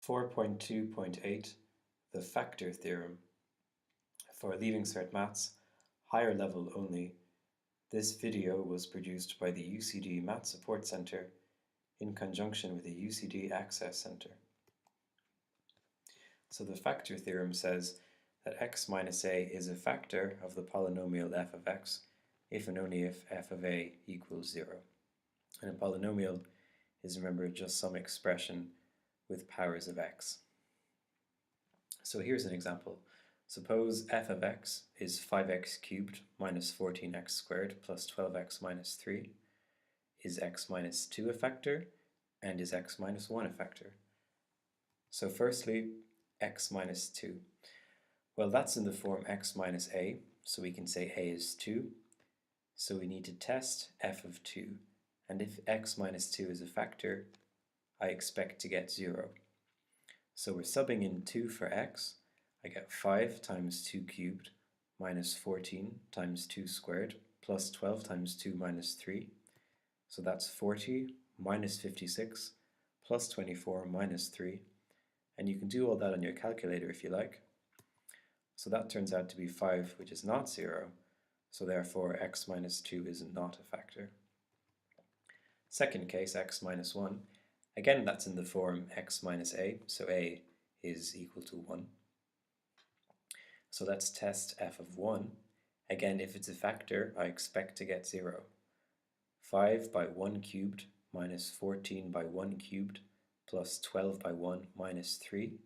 4.2.8 The Factor Theorem. For Leaving Cert Maths, higher level only, this video was produced by the UCD Math Support Centre in conjunction with the UCD Access Centre. So the factor theorem says that x minus a is a factor of the polynomial f of x if and only if f of a equals 0. And a polynomial is, remember, just some expression with powers of x. So here's an example. Suppose f of x is 5x cubed minus 14x squared plus 12x minus 3. Is x minus 2 a factor? And is x minus 1 a factor? So firstly, x minus 2. Well, that's in the form x minus a, so we can say a is 2. So we need to test f of 2. And if x minus 2 is a factor, I expect to get 0. So we're subbing in 2 for x. I get 5 times 2 cubed minus 14 times 2 squared plus 12 times 2 minus 3. So that's 40 minus 56 plus 24 minus 3. And you can do all that on your calculator if you like. So that turns out to be 5, which is not 0. So therefore x minus 2 is not a factor. Second case, x minus 1. Again, that's in the form x minus a, so a is equal to 1. So let's test f of 1. Again, if it's a factor, I expect to get 0. 5 by 1 cubed minus 14 by 1 cubed plus 12 by 1 minus 3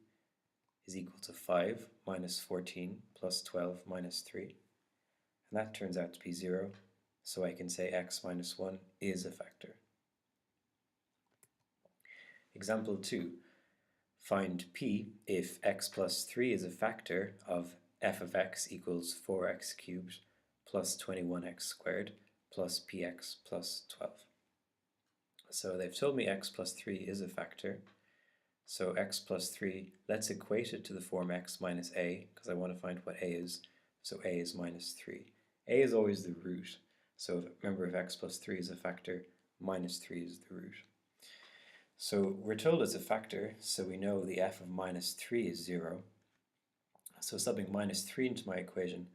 is equal to 5 minus 14 plus 12 minus 3. And that turns out to be 0, so I can say x minus 1 is a factor. Example 2. Find p if x plus 3 is a factor of f of x equals 4x cubed plus 21x squared plus px plus 12. So they've told me x plus 3 is a factor. So x plus 3, let's equate it to the form x minus a, because I want to find what a is. So a is minus 3. A is always the root. So remember, if x plus 3 is a factor, minus 3 is the root. So we're told it's a factor, so we know the f of minus 3 is 0. So subbing minus 3 into my equation,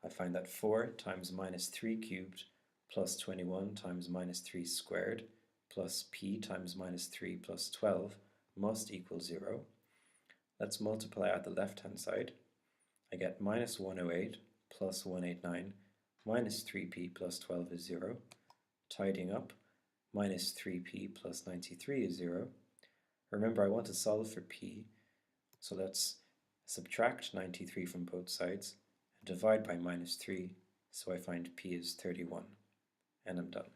I find that 4 times minus 3 cubed plus 21 times minus 3 squared plus p times minus 3 plus 12 must equal 0. Let's multiply out the left-hand side. I get minus 108 plus 189 minus 3p plus 12 is 0. Tidying up, minus 3p plus 93 is 0. Remember, I want to solve for p, so let's subtract 93 from both sides and divide by minus 3, so I find p is 31, and I'm done.